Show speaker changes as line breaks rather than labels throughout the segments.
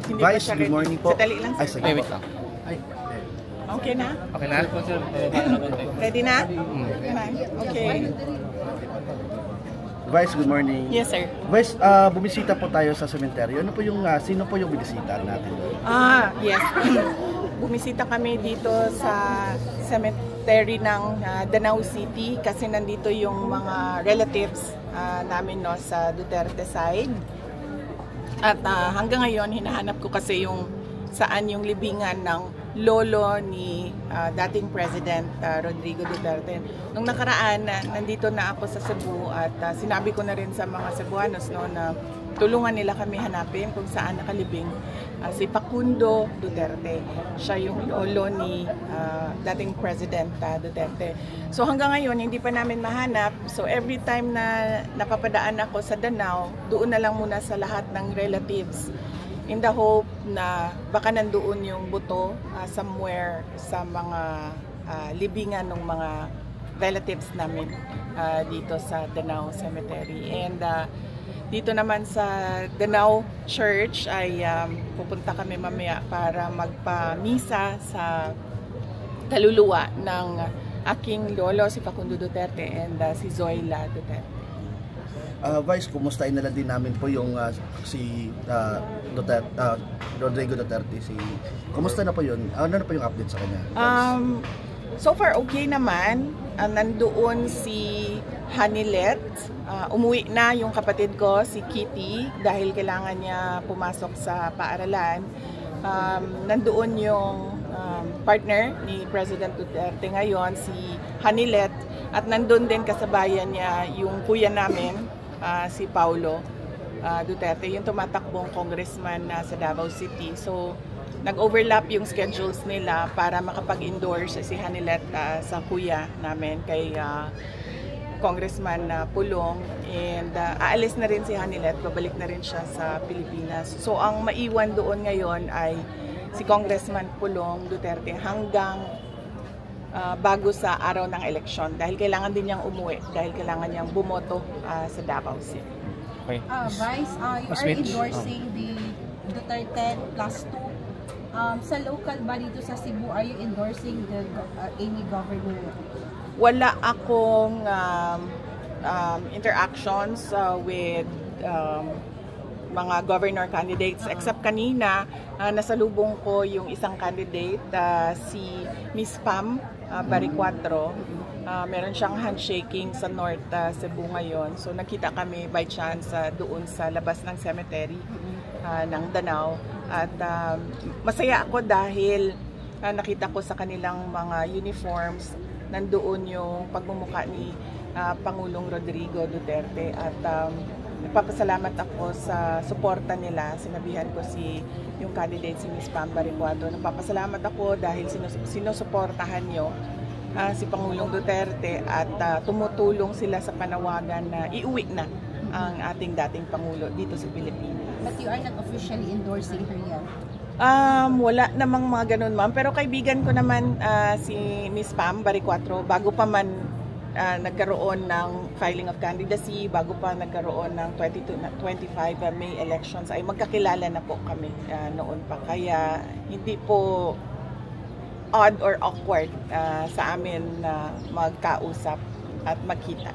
hindi pa
Vice,
siya
good
ready.
morning po.
Sadali lang,
Ay,
sir.
sige
Wait
po.
lang.
Okay na?
Okay na?
Ready na? Okay.
Vice, good morning.
Yes, sir.
Vice, bumisita po tayo sa sementeryo. Ano po yung, sino po yung binisita natin?
Yes. Bumisita kami dito sa cemetery ng Danao City kasi nandito yung mga relatives namin no, sa Duterte side. At hanggang ngayon, hinahanap ko kasi yung saan yung libingan ng lolo ni dating President Rodrigo Duterte. Nung nakaraan, nandito na ako sa Cebu at sinabi ko na rin sa mga Cebuanos no, na tulungan nila kami hanapin kung saan nakalibing si Facundo Duterte. Siya yung lolo ni dating President Duterte. So hanggang ngayon, hindi pa namin mahanap. So every time na napapadaan ako sa Danao, doon na lang muna sa lahat ng relatives in the hope na baka nandoon yung buto somewhere sa mga libingan ng mga relatives namin dito sa Danao Cemetery. And dito naman sa Danao Church ay pupunta kami mamaya para magpamisa sa kaluluwa ng aking lolo si Facundo Duterte and si Zoila Duterte.
Vice, kumustahin na lang din namin po yung si Rodrigo Duterte. Kumusta na po yun? Ano na po yung update sa kanya?
So far okay naman. Nandoon si Hanilet. Umuwi na yung kapatid ko, si Kitty, dahil kailangan niya pumasok sa paaralan. Nandoon yung partner ni President Duterte ngayon, si Hanilet. At nandoon din kasabayan niya yung kuya namin, si Paulo Duterte, yung tumatakbong congressman sa Davao City. So, nag-overlap yung schedules nila para makapag-endorse si Hanilet sa kuya namin kay Congressman Pulong. And aalis na rin si Hanilet, babalik na rin siya sa Pilipinas. So, ang maiwan doon ngayon ay si Congressman Pulong Duterte hanggang bago sa araw ng eleksyon dahil kailangan din niyang umuwi, dahil kailangan niyang bumoto sa Davao City.
Okay.
Vice, you are endorsing the Duterte plus 2. Sa local ba dito sa Cebu, are you endorsing the Amy governor?
Wala akong interactions with mga governor candidates except kanina nasalubong ko yung isang candidate, si Miss Pam Baricuatro. Meron siyang handshaking sa North Cebu ngayon. So nakita kami by chance doon sa labas ng cemetery ng Danao. At masaya ako dahil nakita ko sa kanilang mga uniforms nandoon yung pagmumukha ni Pangulong Rodrigo Duterte. At nagpapasalamat ako sa suporta nila. Sinabihan ko yung candidate si Ms. Pam Baricuatro. Nagpapasalamat ako dahil sinusuportahan nyo si Pangulong Duterte at tumutulong sila sa panawagan na iuwi na ang ating dating Pangulo dito sa Pilipinas.
But you are not officially endorsing her yet?
Wala namang mga ganun, ma'am. Pero kaibigan ko naman si Ms. Pam Baricuatro bago pa man nagkaroon ng filing of candidacy, bago pa nagkaroon ng 2025 May elections, ay magkakilala na po kami noon pa. Kaya hindi po odd or awkward sa amin na magkausap at magkita.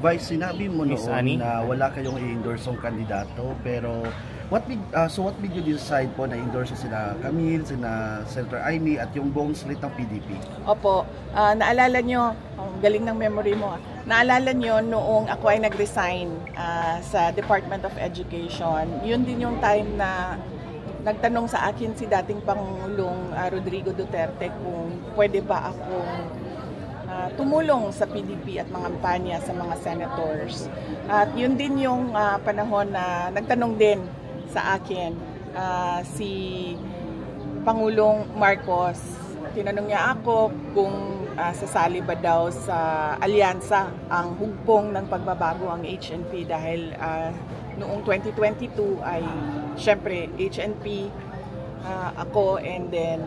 Vice, sinabi mo
Miss
noon
Annie?
na wala kayong i-endorse ng kandidato, pero what made you decide po na endorse sila Camille, sina Senator Amy at yung buong slate ng PDP?
Opo, naalala nyo, ang galing ng memory mo, naalala nyo noong ako ay nag-resign sa Department of Education, yun din yung time na nagtanong sa akin si dating Pangulong Rodrigo Duterte kung pwede ba akong tumulong sa PDP at mga kampanya sa mga senators. At yun din yung panahon na nagtanong din sa akin si Pangulong Marcos. Tinanong niya ako kung sasali ba daw sa alyansa ang hugpong ng pagbabago ang HNP dahil noong 2022 ay syempre HNP, ako, and then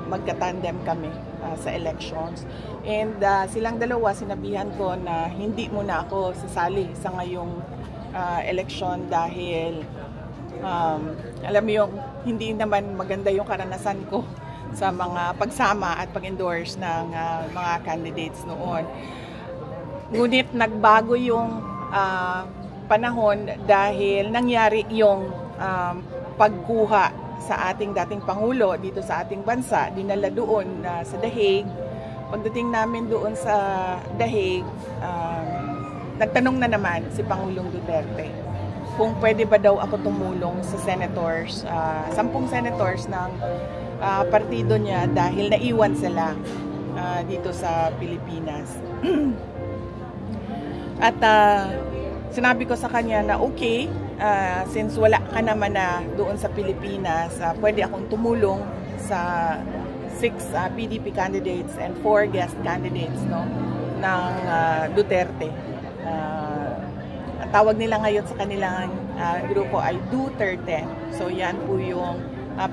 magka-tandem kami sa elections. And silang dalawa, sinabihan ko na hindi muna ako sasali sa ngayong election dahil Alam mo yung hindi naman maganda yung karanasan ko sa mga pagsama at pag-endorse ng mga candidates noon. Ngunit nagbago yung panahon dahil nangyari yung pagkuha sa ating dating Pangulo dito sa ating bansa, dinala doon sa The Hague. Pagdating namin doon sa The Hague, nagtanong na naman si Pangulong Duterte kung pwede ba daw ako tumulong sa senators, 10 senators ng partido niya dahil naiwan sila dito sa Pilipinas. At sinabi ko sa kanya na okay, since wala ka naman na doon sa Pilipinas, pwede akong tumulong sa 6 PDP candidates and 4 guest candidates, no, ng Duterte. Ang tawag nila ngayon sa kanilang grupo ay Duterte. So yan po yung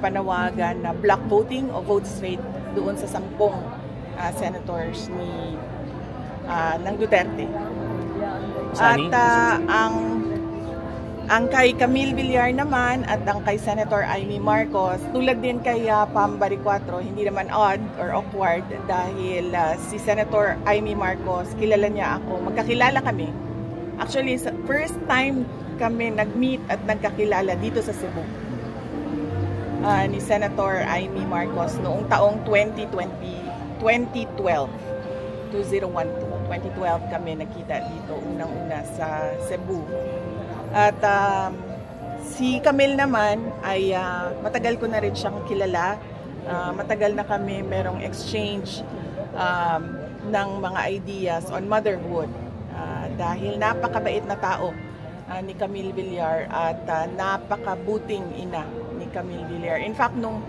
panawagan na block voting o vote straight doon sa 10 senators ng Duterte. At ang kay Camille Villar naman at ang kay Senator Amy Marcos, tulad din kay Pam Baricuatro, hindi naman odd or awkward dahil si Senator Amy Marcos, kilala niya ako, magkakilala kami. Actually, first time kami nag-meet at nagkakilala dito sa Cebu ni Senator Amy Marcos noong taong 2012 kami nakita dito unang-una sa Cebu. At si Camille naman ay matagal ko na rin siyang kilala. Matagal na kami merong exchange ng mga ideas on motherhood. Dahil napakabait na tao ni Camille Villar at napakabuting ina ni Camille Villar. In fact, nung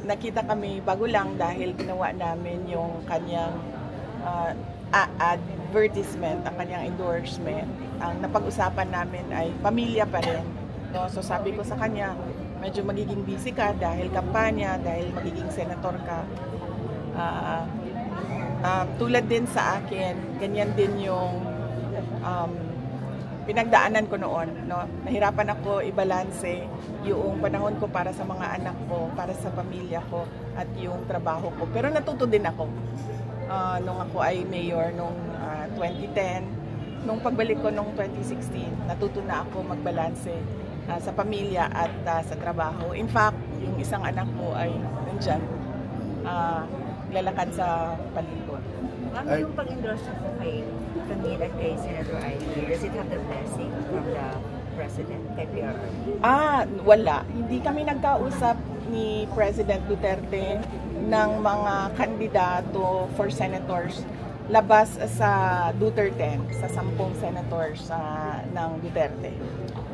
nakita kami bago lang dahil ginawa namin yung kanyang advertisement, ang kanyang endorsement, ang napag-usapan namin ay pamilya pa rin. No? So sabi ko sa kanya, medyo magiging busy ka dahil kampanya, dahil magiging senator ka. Tulad din sa akin, ganyan din yung pinagdaanan ko noon. No? Nahirapan ako ibalanse yung panahon ko para sa mga anak ko, para sa pamilya ko, at yung trabaho ko. Pero natuto din ako. Nung ako ay mayor nung 2010, nung pagbalik ko nung 2016, natuto na ako magbalanse sa pamilya at sa trabaho. In fact, yung isang anak ko ay nandyan, lalakad sa paligid.
Ano yung pag-endorse mo kay Camille at kay Senator Ivy? Does it have the blessing from the President, kay PRR?
Wala. Hindi kami nagkausap ni President Duterte ng mga kandidato for senators labas sa Duterte, sa 10 senators ng Duterte.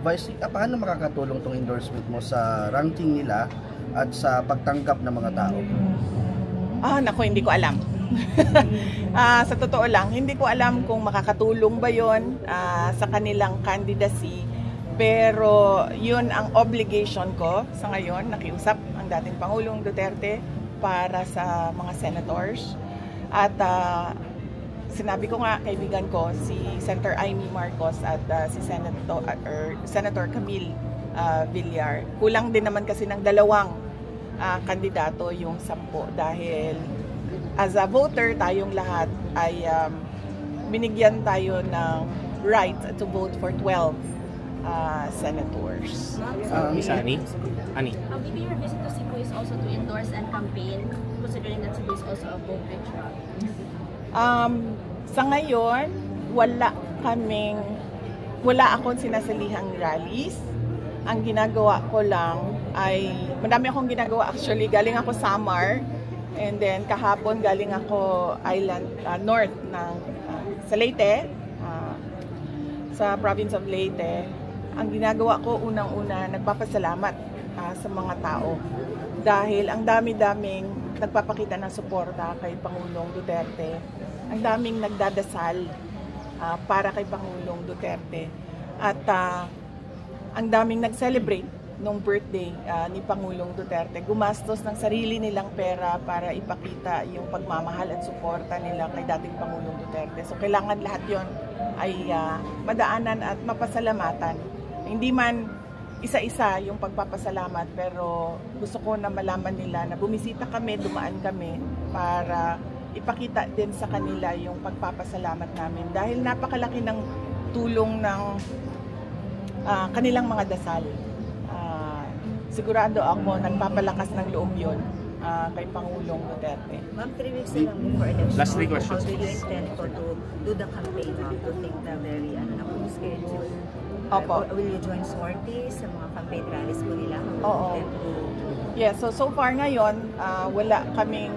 Vice, paano makakatulong tong endorsement mo sa ranking nila at sa pagtanggap ng mga tao?
Naku, hindi ko alam. Sa totoo lang, hindi ko alam kung makakatulong ba yon sa kanilang candidacy. Pero yun ang obligation ko sa ngayon, nakiusap ang dating Pangulong Duterte para sa mga senators. At sinabi ko nga, kaibigan ko, si Senator Amy Marcos at si Senator Camille Villar. Kulang din naman kasi ng 2 kandidato yung 10 dahil as a voter, tayong lahat ay binigyan tayo ng right to vote for 12 senators.
Miss Annie?
Maybe your visit to Cebu is also to endorse and campaign, considering that Cebu is also a vote rich hub.
Sa ngayon, wala akong sinasalihang rallies. Ang ginagawa ko lang ay, madami akong ginagawa actually. Galing ako Samar, and then kahapon galing ako north ng sa Leyte, sa province of Leyte. Ang ginagawa ko unang-una, nagpapasalamat sa mga tao dahil ang dami-daming nagpapakita ng suporta kay Pangulong Duterte. Ang daming nagdadasal para kay Pangulong Duterte. At ang daming nag-celebrate nung birthday ni Pangulong Duterte. Gumastos ng sarili nilang pera para ipakita yung pagmamahal at suporta nila kay dating Pangulong Duterte. So kailangan lahat yon ay madaanan at mapasalamatan. Hindi man isa-isa yung pagpapasalamat, pero gusto ko na malaman nila na bumisita kami, dumaan kami para ipakita din sa kanila yung pagpapasalamat namin dahil napakalaki ng tulong ng kanilang mga dasal. Sigurado ako nagpapalakas ng loob yun kay Pangulong Duterte.
Ma'am, 3 weeks na lang before election.
Last 3 questions.
How do you intend to do the campaign, ma'am, to take the very schedule?
Opo.
Will you join sorties sa mga campaign rallies po nila?
Oo. Yeah, so far ngayon, wala kaming,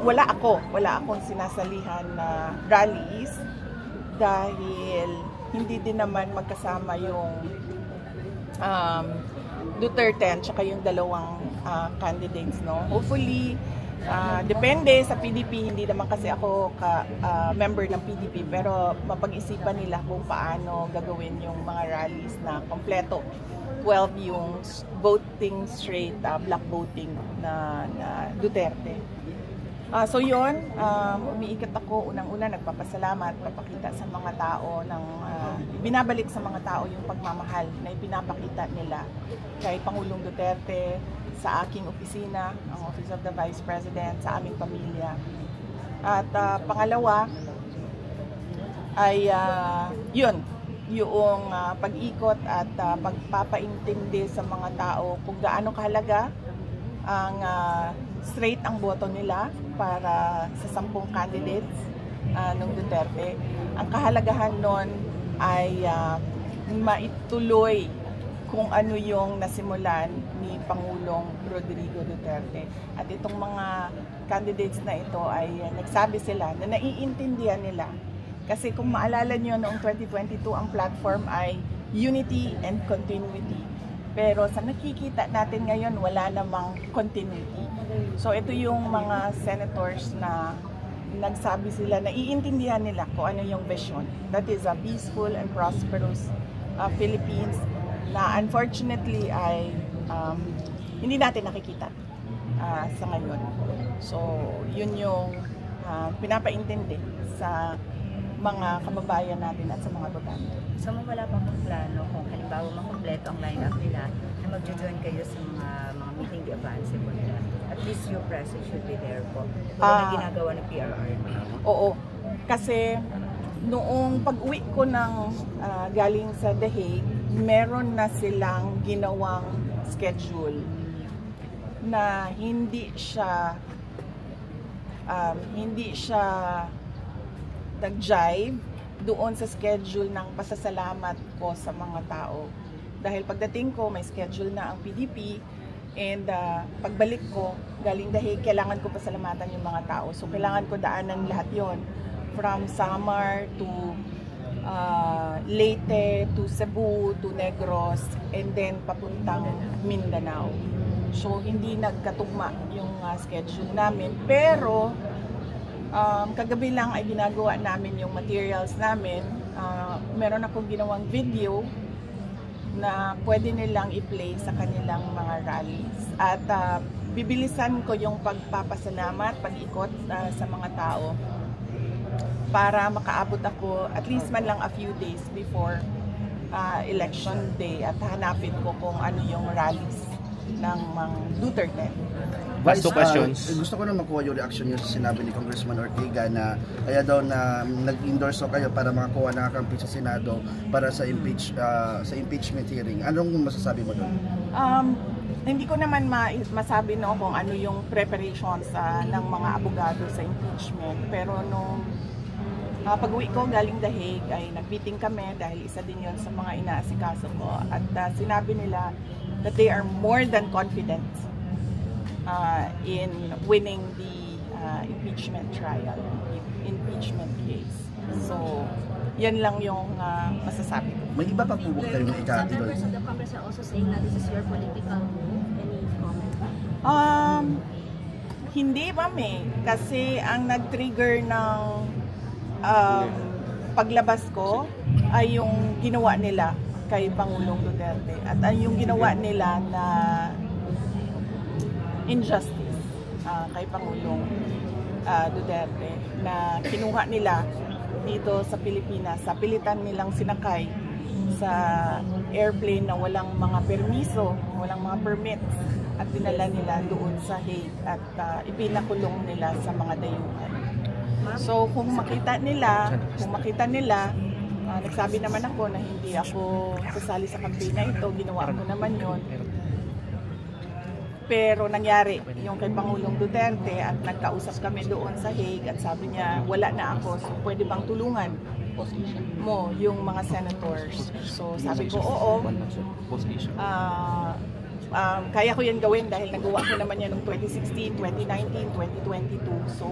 wala akong sinasalihan na rallies dahil hindi din naman magkasama yung Duterte at saka yung dalawang candidates, no? Hopefully, depende sa PDP, hindi naman kasi ako member ng PDP, pero mapag-isipan nila kung paano gagawin yung mga rallies na kompleto. 12 yung voting straight, block voting na Duterte. So yun, umiikot ako, unang-una nagpapasalamat, papakita sa mga tao, binabalik sa mga tao yung pagmamahal na ipinapakita nila kay Pangulong Duterte, sa aking opisina, ang Office of the Vice President, sa aming pamilya. At pangalawa ay yun, yung pag-ikot at pagpapaintindi sa mga tao kung gaano kahalaga ang straight ang boto nila para sa 10 candidates ng Duterte. Ang kahalagahan nun ay maituloy kung ano yung nasimulan ni Pangulong Rodrigo Duterte. At itong mga candidates na ito ay nagsabi sila na naiintindihan nila. Kasi kung maalala nyo noong 2022, ang platform ay unity and continuity. Pero sa nakikita natin ngayon, wala namang continuity. So ito yung mga senators na nagsabi sila, naiintindihan nila kung ano yung vision. That is a peaceful and prosperous Philippines na unfortunately ay hindi natin nakikita sa ngayon. So yun yung pinapaintindi sa mga kababayan natin at sa mga botante.
So wala pa pong plano kung halimbawa makompleto ang lineup nila na magjo-join kayo sa mga meeting di advance po nila. At least your presence should be there po. Kung na ginagawa ng PRR.
Oo. Kasi noong pag-uwi ko ng galing sa The Hague, meron na silang ginawang schedule na hindi siya nag-jive doon sa schedule ng pasasalamat ko sa mga tao. Dahil pagdating ko, may schedule na ang PDP and pagbalik ko, galing dahil kailangan ko pasalamatan yung mga tao. So kailangan ko daanan lahat yon from Samar to Leyte to Cebu to Negros and then papuntang Mindanao. So hindi nagkatugma yung schedule namin, pero kagabi lang ay ginagawa namin yung materials namin. Meron akong ginawang video na pwede nilang i-play sa kanilang mga rallies. At bibilisan ko yung pagpapasalamat, pag-ikot sa mga tao para makaabot ako at least man lang a few days before election day at hanapin ko kung ano yung rallies ng mga Duterte.
Last 2 questions.
Gusto ko na makuha yung reaction nyo sa sinabi ni Congressman Ortiga na kaya daw na nag-endorse kayo para makakuha nakakampi sa Senado para sa impeachment hearing. Anong masasabi mo doon?
Hindi ko naman masabi no kung ano yung preparations ng mga abogado sa impeachment. Pero nung pag-uwi ko galing The Hague ay nag-meeting kami dahil isa din yon sa mga inaasikaso ko. At sinabi nila that they are more than confident in winning the impeachment trial, impeachment case. So, yan lang yung masasabi ko.
May iba pa po kayo ng ikati doon?
Members of the Congress are also saying that this is your political move. Any comment?
Hindi ma'am kasi ang nag-trigger ng paglabas ko ay yung ginawa nila kay Pangulong Duterte at yung ginawa nila na injustice kay Pangulong Duterte na kinuha nila dito sa Pilipinas, sa pilitan nilang sinakay sa airplane na walang mga permiso, walang mga permits, at dinala nila doon sa Hague at ipinakulong nila sa mga dayuhan. So kung makita nila, nagsabi naman ako na hindi ako sasali sa campaign na ito, ginawa ko naman yon. Pero nangyari yung kay Pangulong Duterte at nagkausap kami doon sa Hague at sabi niya wala na ako, so pwede bang tulungan mo yung mga senators? So sabi ko oo, kaya ko yan gawin dahil nagawa ko naman yan noong 2016, 2019, 2022. So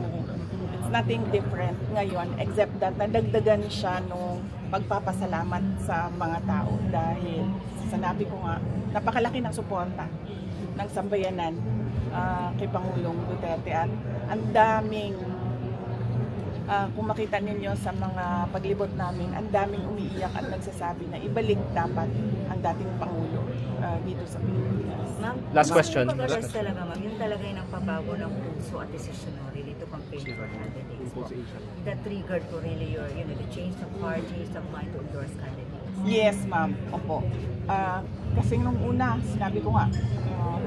it's nothing different ngayon except that nadagdagan siya nung pagpapasalamat sa mga tao dahil sanabi ko nga napakalaki ng suporta ng sambayanan kay Pangulong Duterte at ang daming kung makita ninyo sa mga paglibot namin, ang daming umiiyak at nagsasabi na ibalik dapat ang dating Pangulo dito sa Pilipinas.
Last question.
Pag-alas talaga ma'am, yung talaga yung nagpabago ng puso at desisyon mo really to campaign for candidates po. That triggered po really your, the change of heart, change of mind to endorse candidates.
Yes ma'am, opo. Kasi nung una, sinabi ko nga,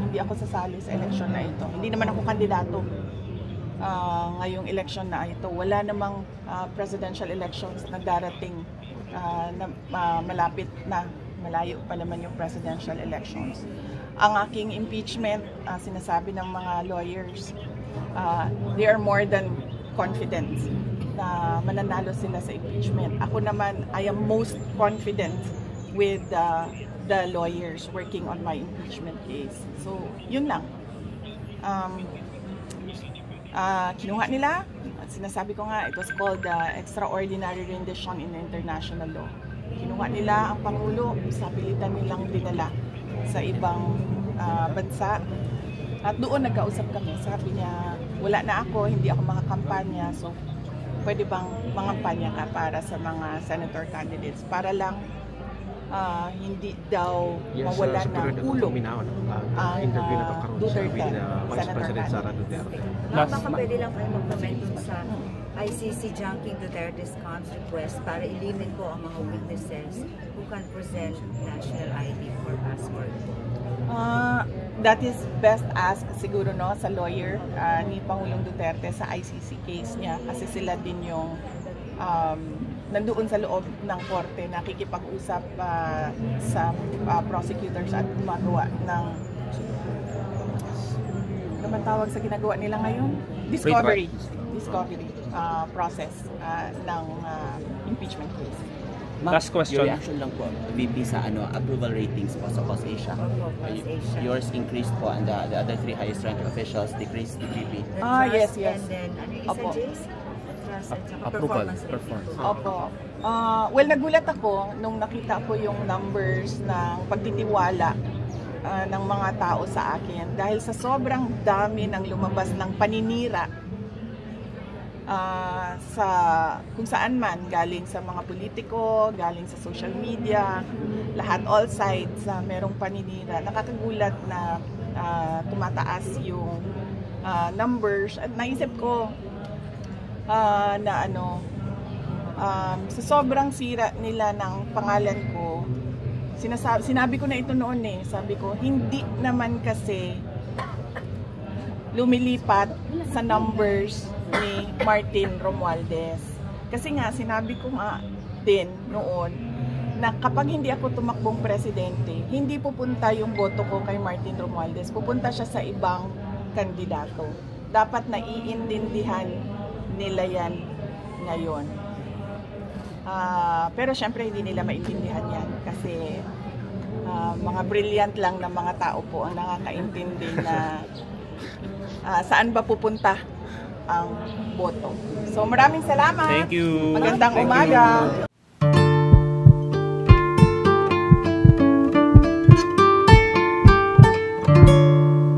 hindi ako sasali sa eleksyon na ito. Hindi naman ako kandidato. Ngayong election na ito. Wala namang presidential elections na darating na malapit na, malayo pa naman yung presidential elections. Ang aking impeachment, sinasabi ng mga lawyers, they are more than confident na mananalo sila sa impeachment. Ako naman, I am most confident with the lawyers working on my impeachment case. So, yun lang. Kinuha nila, sinasabi ko nga, it was called extraordinary rendition in international law. Kinuha nila ang Pangulo, sa pilitan nilang dinala sa ibang bansa. At doon nagkausap kami, sabi niya, wala na ako, hindi ako makakampanya, so pwede bang mangampanya ka para sa mga senator candidates para lang hindi daw mawala ng ulo ang Duterte, Senator Duterte.
Baka pwede lang kayo mag-comment sa ICC junking Duterte's Camps request para i-limit po ang mga witnesses who can present national ID for passport.
That is best asked siguro sa lawyer ni Pangulong Duterte sa ICC case niya kasi sila din yung nandoon sa loob ng korte nakikipag-usap sa prosecutors at gumagawa ng naman tawag sa ginagawa nila ngayon? Discovery process ng impeachment case.
Last question.
Your reaction lang po, VP, sa approval ratings po sa COSASIA. Yours increased po and the other three highest ranked officials decreased, VP.
Yes.
And then,
Opo.
Performance.
Opo. Well, nagulat ako nung nakita ko yung numbers ng pagtitiwala ng mga tao sa akin dahil sa sobrang dami ng lumabas ng paninira sa kung saan man, galing sa mga politiko, galing sa social media, lahat, all sides, merong paninira. Nakakagulat na tumataas yung numbers at naisip ko sa sobrang sira nila ng pangalan ko, sinabi ko na ito noon sabi ko, hindi naman kasi lumilipat sa numbers ni Martin Romualdez. Kasi nga, sinabi ko nga din noon na kapag hindi ako tumakbong presidente, hindi pupunta yung boto ko kay Martin Romualdez, pupunta siya sa ibang kandidato. Dapat naiintindihan nila yan ngayon. Pero syempre hindi nila maintindihan yan kasi mga brilliant lang na mga tao po ang nakakaintindi na saan ba pupunta ang boto. So maraming salamat.
Thank you.
Magandang umaga.